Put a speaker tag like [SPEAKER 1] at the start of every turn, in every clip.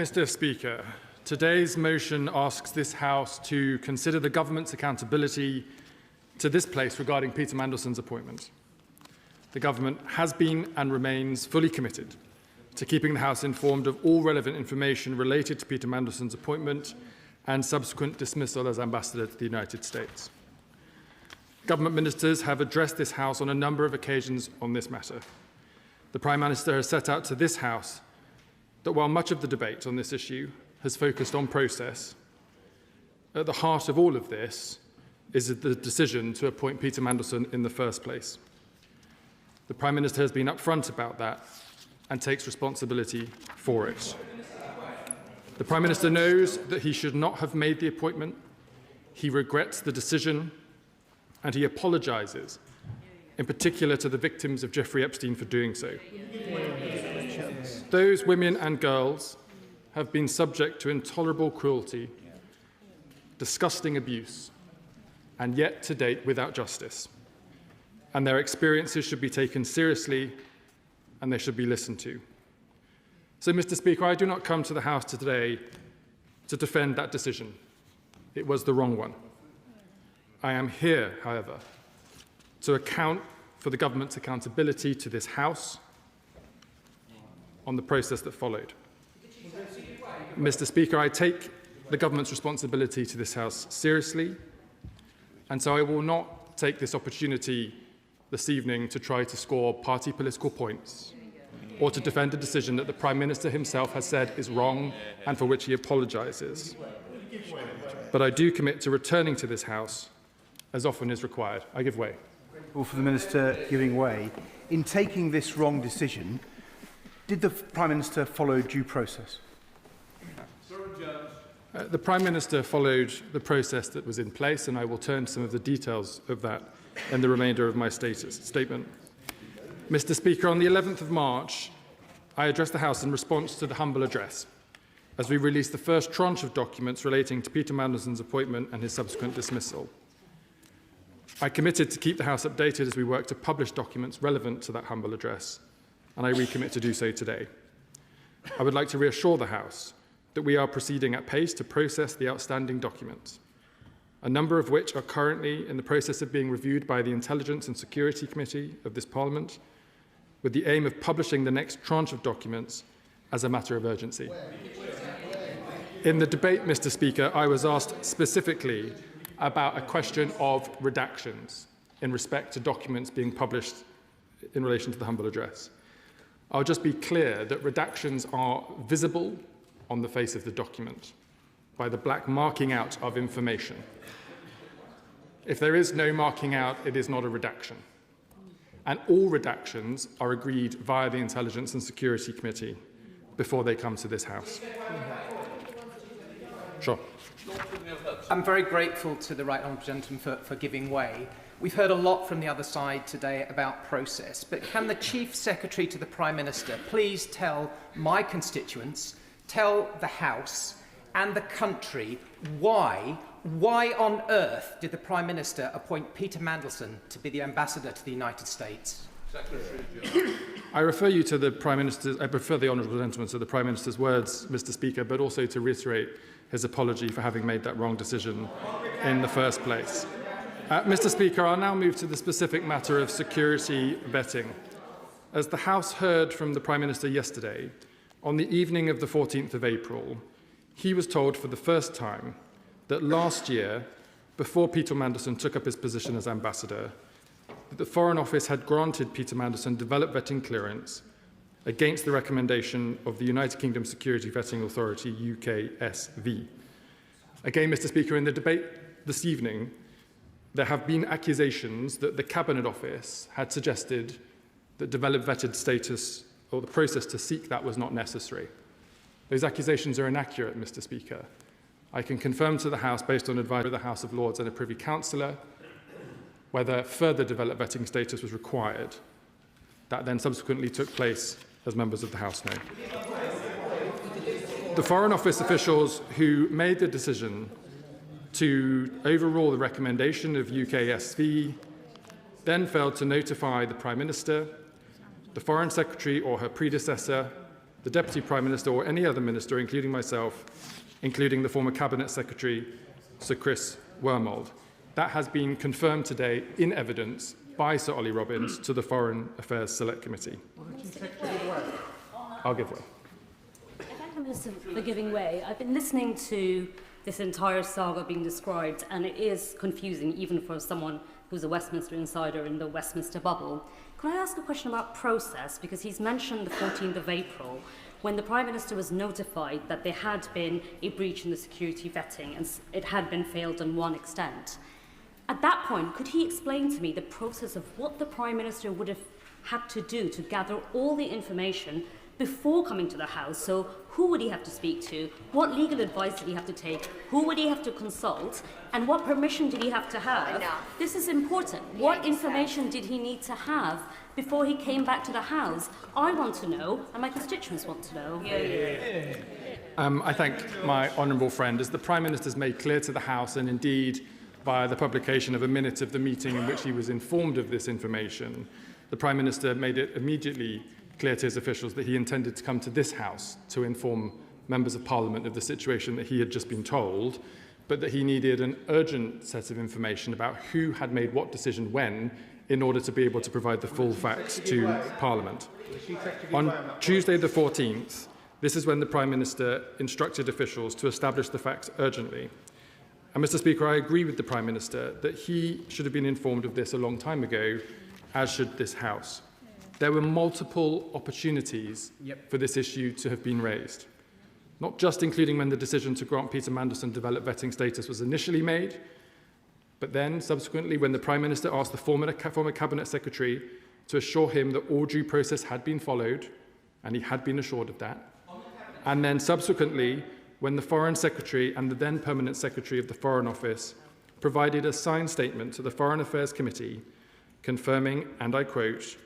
[SPEAKER 1] Mr. Speaker, today's motion asks this House to consider the government's accountability to this place regarding Peter Mandelson's appointment. The government has been and remains fully committed to keeping the House informed of all relevant information related to Peter Mandelson's appointment and subsequent dismissal as Ambassador to the United States. Government ministers have addressed this House on a number of occasions on this matter. The Prime Minister has set out to this House that while much of the debate on this issue has focused on process, at the heart of all of this is the decision to appoint Peter Mandelson in the first place. The Prime Minister has been upfront about that and takes responsibility for it. The Prime Minister knows that he should not have made the appointment. He regrets the decision and he apologises, in particular to the victims of Jeffrey Epstein for doing so. Those women and girls have been subject to intolerable cruelty, disgusting abuse, and yet to date without justice. And their experiences should be taken seriously and they should be listened to. So, Mr. Speaker, I do not come to the House today to defend that decision. It was the wrong one. I am here, however, to account for the government's accountability to this House on the process that followed. Mr. Speaker, I take the government's responsibility to this House seriously, and so I will not take this opportunity this evening to try to score party political points or to defend a decision that the Prime Minister himself has said is wrong and for which he apologises. But I do commit to returning to this House as often as required. I give way.
[SPEAKER 2] For the Minister giving way, in taking this wrong decision, did the Prime Minister follow due process?
[SPEAKER 1] The Prime Minister followed the process that was in place, and I will turn to some of the details of that in the remainder of my statement. Mr. Speaker, on the 11th of March, I addressed the House in response to the humble address, as we released the first tranche of documents relating to Peter Mandelson's appointment and his subsequent dismissal. I committed to keep the House updated as we work to publish documents relevant to that humble address, and I recommit to do so today. I would like to reassure the House that we are proceeding at pace to process the outstanding documents, a number of which are currently in the process of being reviewed by the Intelligence and Security Committee of this Parliament, with the aim of publishing the next tranche of documents as a matter of urgency. In the debate, Mr. Speaker, I was asked specifically about a question of redactions in respect to documents being published in relation to the humble address. I'll just be clear that redactions are visible on the face of the document by the black marking out of information. If there is no marking out, it is not a redaction. And all redactions are agreed via the Intelligence and Security Committee before they come to this House. Sure.
[SPEAKER 3] I'm very grateful to the Right Honourable Gentleman for giving way. We've heard a lot from the other side today about process, but can the Chief Secretary to the Prime Minister please tell my constituents, tell the House and the country why on earth did the Prime Minister appoint Peter Mandelson to be the Ambassador to the United States?
[SPEAKER 1] I refer you to the Prime Minister's, I prefer the Honourable Gentleman to the Prime Minister's words, Mr. Speaker, but also to reiterate his apology for having made that wrong decision in the first place. Mr. Speaker, I'll now move to the specific matter of security vetting. As the House heard from the Prime Minister yesterday, on the evening of the 14th of April, he was told for the first time that last year, before Peter Mandelson took up his position as Ambassador, that the Foreign Office had granted Peter Mandelson developed vetting clearance against the recommendation of the United Kingdom Security Vetting Authority, UKSV. Again, Mr. Speaker, in the debate this evening, there have been accusations that the Cabinet Office had suggested that developed vetted status or the process to seek that was not necessary. Those accusations are inaccurate, Mr. Speaker. I can confirm to the House, based on advice of the House of Lords and a Privy Councillor, whether further developed vetting status was required. That then subsequently took place, as members of the House know. The Foreign Office officials who made the decision to overrule the recommendation of UKSV then failed to notify the Prime Minister, the Foreign Secretary or her predecessor, the Deputy Prime Minister or any other minister, including myself, including the former Cabinet Secretary, Sir Chris Wormold. That has been confirmed today in evidence by Sir Ollie Robbins to the Foreign Affairs Select Committee. I'll give way.
[SPEAKER 4] Thank you, Minister, for giving way. I've been listening to this entire saga being described, and it is confusing even for someone who's a Westminster insider in the Westminster bubble. Can I ask a question about process? Because he's mentioned the 14th of April, when the Prime Minister was notified that there had been a breach in the security vetting and it had been failed on one extent. At that point, could he explain to me the process of what the Prime Minister would have had to do to gather all the information before coming to the House? So who would he have to speak to? What legal advice did he have to take? Who would he have to consult? And what permission did he have to have? This is important. What information did he need to have before he came back to the House? I want to know, and my constituents want to know.
[SPEAKER 1] I thank my honourable friend. As the Prime Minister has made clear to the House, and indeed via the publication of a minute of the meeting in which he was informed of this information, the Prime Minister made it immediately clear to his officials that he intended to come to this House to inform members of Parliament of the situation that he had just been told, but that he needed an urgent set of information about who had made what decision when in order to be able to provide the full facts to Parliament. On Tuesday the 14th, this is when the Prime Minister instructed officials to establish the facts urgently. And Mr. Speaker, I agree with the Prime Minister that he should have been informed of this a long time ago, as should this House. There were multiple opportunities for this issue to have been raised, not just including when the decision to grant Peter Mandelson developed vetting status was initially made, but then subsequently when the Prime Minister asked the former Cabinet Secretary to assure him that all due process had been followed, and he had been assured of that, and then subsequently when the Foreign Secretary and the then Permanent Secretary of the Foreign Office provided a signed statement to the Foreign Affairs Committee confirming, and I quote,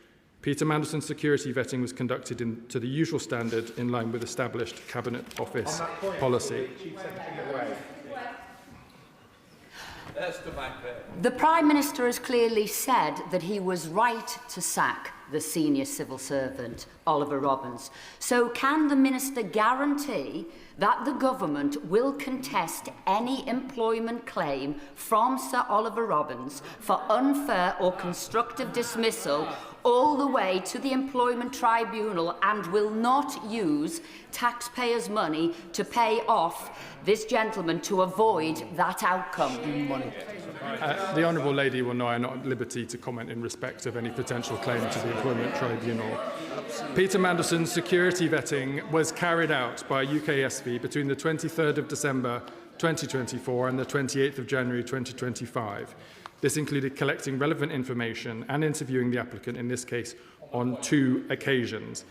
[SPEAKER 1] Peter Mandelson's security vetting was conducted to the usual standard in line with established Cabinet Office policy.
[SPEAKER 5] The Prime Minister has clearly said that he was right to sack the senior civil servant, Oliver Robbins. So can the Minister guarantee that the government will contest any employment claim from Sir Oliver Robbins for unfair or constructive dismissal all the way to the Employment Tribunal and will not use taxpayers' money to pay off this gentleman to avoid that outcome?
[SPEAKER 1] The Honourable Lady will know I am not at liberty to comment in respect of any potential claim to the Employment Tribunal. Peter Mandelson's security vetting was carried out by UKSV between the 23rd of December 2024 and the 28th of January 2025. This included collecting relevant information and interviewing the applicant, in this case, on 2 occasions.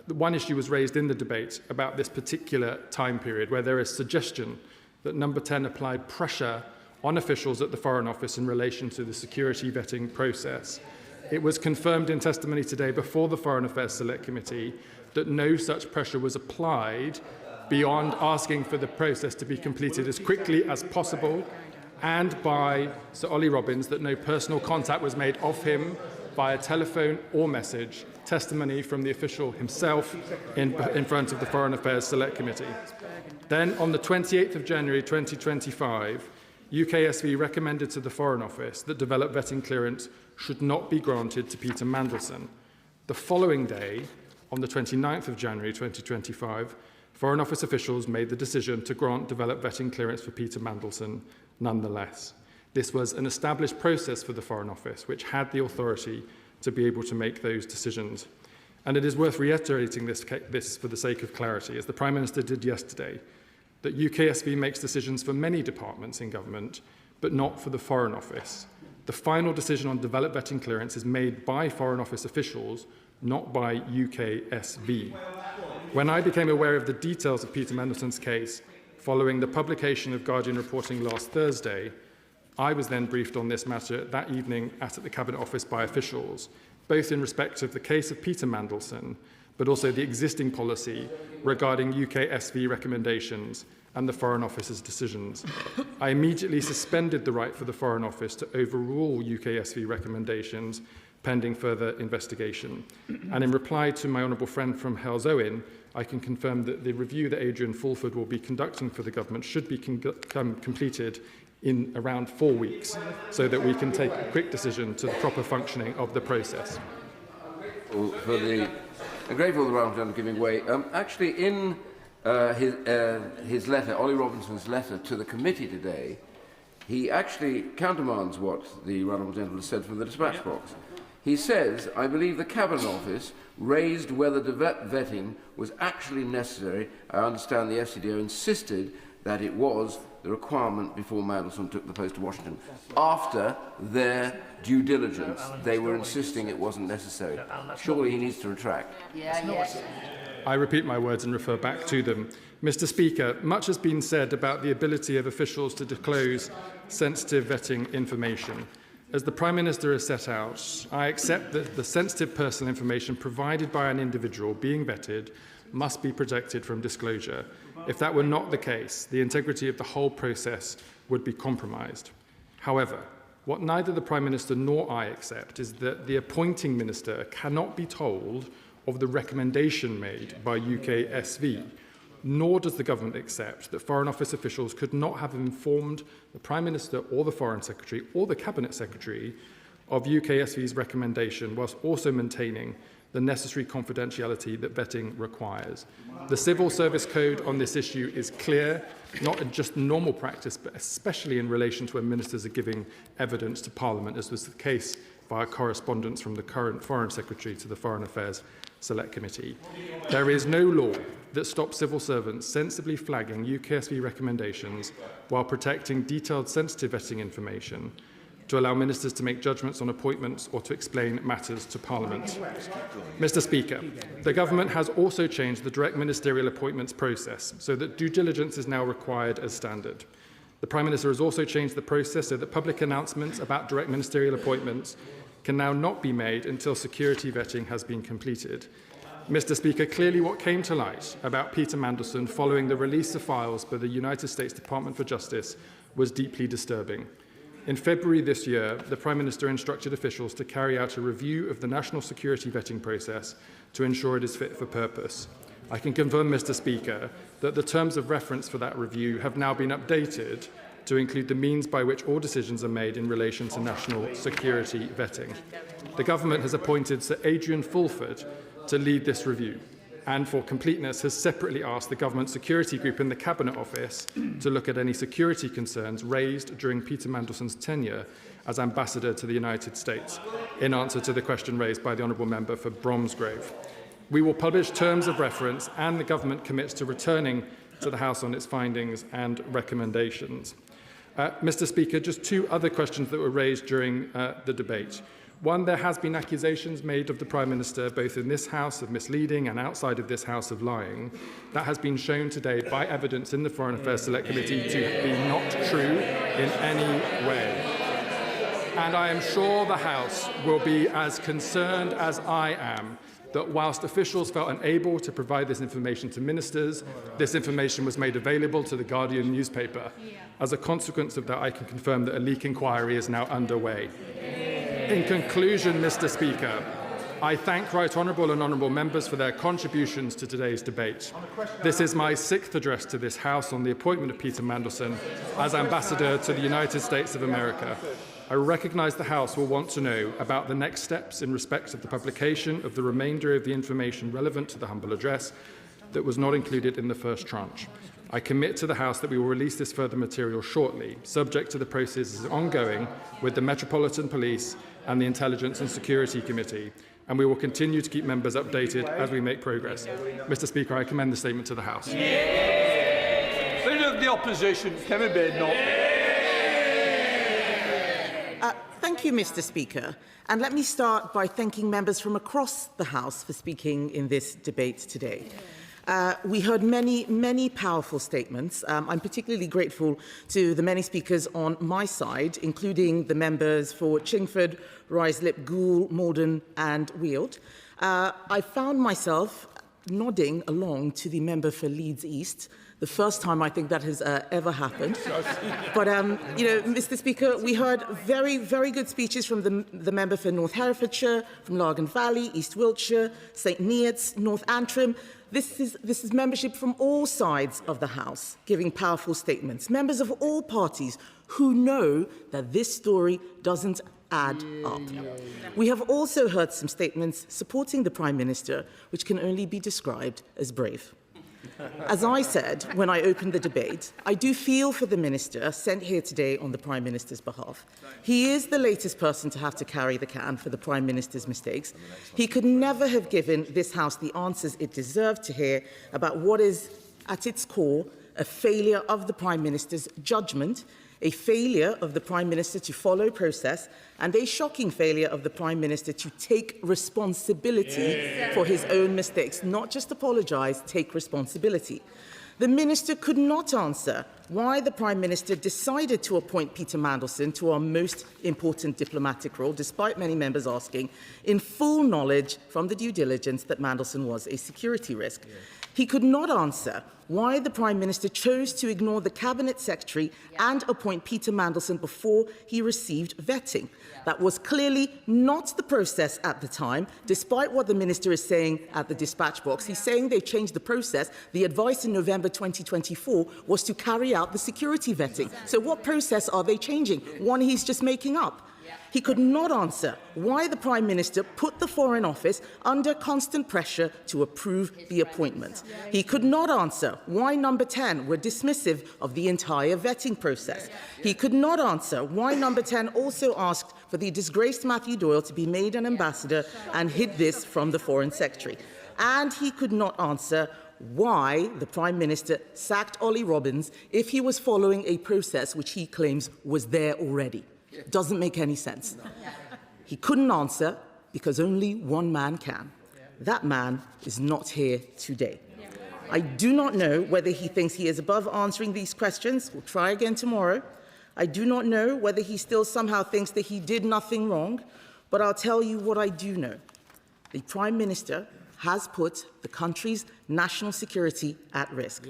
[SPEAKER 1] One issue was raised in the debate about this particular time period, where there is suggestion that Number 10 applied pressure on officials at the Foreign Office in relation to the security vetting process. It was confirmed in testimony today before the Foreign Affairs Select Committee that no such pressure was applied beyond asking for the process to be completed as quickly as possible, and by Sir Ollie Robbins that no personal contact was made of him via telephone or message, testimony from the official himself in front of the Foreign Affairs Select Committee. Then, on the 28th of January 2025, UKSV recommended to the Foreign Office that developed vetting clearance should not be granted to Peter Mandelson. The following day, on the 29th of January 2025, Foreign Office officials made the decision to grant developed vetting clearance for Peter Mandelson nonetheless. This was an established process for the Foreign Office, which had the authority to be able to make those decisions. And it is worth reiterating this for the sake of clarity, as the Prime Minister did yesterday, that UKSV makes decisions for many departments in government, but not for the Foreign Office. The final decision on developed vetting clearance is made by Foreign Office officials, not by UKSV. When I became aware of the details of Peter Mandelson's case, following the publication of Guardian reporting last Thursday, I was then briefed on this matter that evening at the Cabinet Office by officials, both in respect of the case of Peter Mandelson, but also the existing policy regarding UKSV recommendations and the Foreign Office's decisions. I immediately suspended the right for the Foreign Office to overrule UKSV recommendations pending further investigation. And in reply to my honourable friend from Hales Owen, I can confirm that the review that Adrian Fulford will be conducting for the government should be completed in around 4 weeks, so that we can take a quick decision to the proper functioning of the process.
[SPEAKER 6] I'm grateful for the Round giving way. Actually, in his letter, Ollie Robinson's letter to the committee today, he actually countermands what the Honourable Gentleman said from the dispatch box. He says, I believe the Cabinet Office raised whether vetting was actually necessary. I understand the FCDO insisted that it was the requirement before Mandelson took the post to Washington. After their due diligence, they were insisting it wasn't necessary. Surely he needs to retract.
[SPEAKER 1] I repeat my words and refer back to them. Mr. Speaker, much has been said about the ability of officials to disclose sensitive vetting information. As the Prime Minister has set out, I accept that the sensitive personal information provided by an individual being vetted must be protected from disclosure. If that were not the case, the integrity of the whole process would be compromised. However, what neither the Prime Minister nor I accept is that the appointing minister cannot be told of the recommendation made by UKSV, nor does the government accept that Foreign Office officials could not have informed the Prime Minister or the Foreign Secretary or the Cabinet Secretary of UKSV's recommendation, whilst also maintaining the necessary confidentiality that vetting requires. The Civil Service Code on this issue is clear, not in just normal practice, but especially in relation to when ministers are giving evidence to Parliament, as was the case via correspondence from the current Foreign Secretary to the Foreign Affairs Select Committee. There is no law that stops civil servants sensibly flagging UKSV recommendations while protecting detailed sensitive vetting information to allow ministers to make judgments on appointments or to explain matters to Parliament. Mr. Speaker, the government has also changed the direct ministerial appointments process so that due diligence is now required as standard. The Prime Minister has also changed the process so that public announcements about direct ministerial appointments can now not be made until security vetting has been completed. Mr. Speaker, clearly what came to light about Peter Mandelson following the release of files by the United States Department for Justice was deeply disturbing. In February this year, the Prime Minister instructed officials to carry out a review of the national security vetting process to ensure it is fit for purpose. I can confirm, Mr. Speaker, that the terms of reference for that review have now been updated to include the means by which all decisions are made in relation to national security vetting. The government has appointed Sir Adrian Fulford to lead this review, and for completeness has separately asked the Government Security Group in the Cabinet Office to look at any security concerns raised during Peter Mandelson's tenure as Ambassador to the United States, in answer to the question raised by the Honourable Member for Bromsgrove. We will publish terms of reference, and the Government commits to returning to the House on its findings and recommendations. Mr. Speaker, just two other questions that were raised during the debate. One, there has been accusations made of the Prime Minister, both in this House of misleading and outside of this House of lying. That has been shown today by evidence in the Foreign Affairs Select Committee to be not true in any way. And I am sure the House will be as concerned as I am that whilst officials felt unable to provide this information to ministers, this information was made available to the Guardian newspaper. As a consequence of that, I can confirm that a leak inquiry is now underway. In conclusion, Mr. Speaker, I thank Right Honourable and Honourable Members for their contributions to today's debate. This is my 6th address to this House on the appointment of Peter Mandelson as Ambassador to the United States of America. I recognise the House will want to know about the next steps in respect of the publication of the remainder of the information relevant to the humble address that was not included in the first tranche. I commit to the House that we will release this further material shortly, subject to the processes ongoing with the Metropolitan Police and the Intelligence and Security Committee, and we will continue to keep members updated as we make progress. Mr. Speaker, I commend the statement to the House.
[SPEAKER 7] Leader of the Opposition, Kevin Badenoch.
[SPEAKER 8] Thank you, Mr. Speaker. And let me start by thanking members from across the House for speaking in this debate today. We heard many powerful statements. I'm particularly grateful to the many speakers on my side, including the members for Chingford, Ruislip, Goole, Morden and Weald. I found myself nodding along to the member for Leeds East, The first time I think that has ever happened. But, you know, Mr. Speaker, we heard very, very good speeches from the member for North Herefordshire, from Largan Valley, East Wiltshire, St Neots, North Antrim. This is membership from all sides of the House giving powerful statements. Members of all parties who know that this story doesn't add up. We have also heard some statements supporting the Prime Minister, which can only be described as brave. As I said when I opened the debate, I do feel for the Minister sent here today on the Prime Minister's behalf. He is the latest person to have to carry the can for the Prime Minister's mistakes. He could never have given this House the answers it deserved to hear about what is, at its core, a failure of the Prime Minister's judgment, a failure of the Prime Minister to follow process, and a shocking failure of the Prime Minister to take responsibility for his own mistakes. Not just apologise, take responsibility. The Minister could not answer why the Prime Minister decided to appoint Peter Mandelson to our most important diplomatic role, despite many members asking, in full knowledge from the due diligence that Mandelson was a security risk. He could not answer why the Prime Minister chose to ignore the Cabinet Secretary and appoint Peter Mandelson before he received vetting. That was clearly not the process at the time, despite what the Minister is saying at the dispatch box. He's saying they've changed the process. The advice in November 2024 was to carry out the security vetting. So what process are they changing? One he's just making up. He could not answer why the Prime Minister put the Foreign Office under constant pressure to approve the appointment. He could not answer why Number 10 were dismissive of the entire vetting process. He could not answer why Number 10 also asked for the disgraced Matthew Doyle to be made an ambassador and hid this from the Foreign Secretary. And he could not answer why the Prime Minister sacked Ollie Robbins if he was following a process which he claims was there already. Doesn't make any sense. He couldn't answer because only one man can. That man is not here today. I do not know whether he thinks he is above answering these questions. We'll try again tomorrow. I do not know whether he still somehow thinks that he did nothing wrong, but I'll tell you what I do know. The Prime Minister has put the country's national security at risk.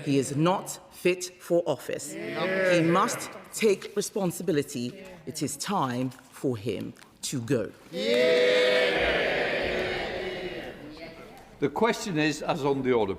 [SPEAKER 8] He is not fit for office. He must take responsibility. It is time for him to go.
[SPEAKER 7] The question is, as on the order,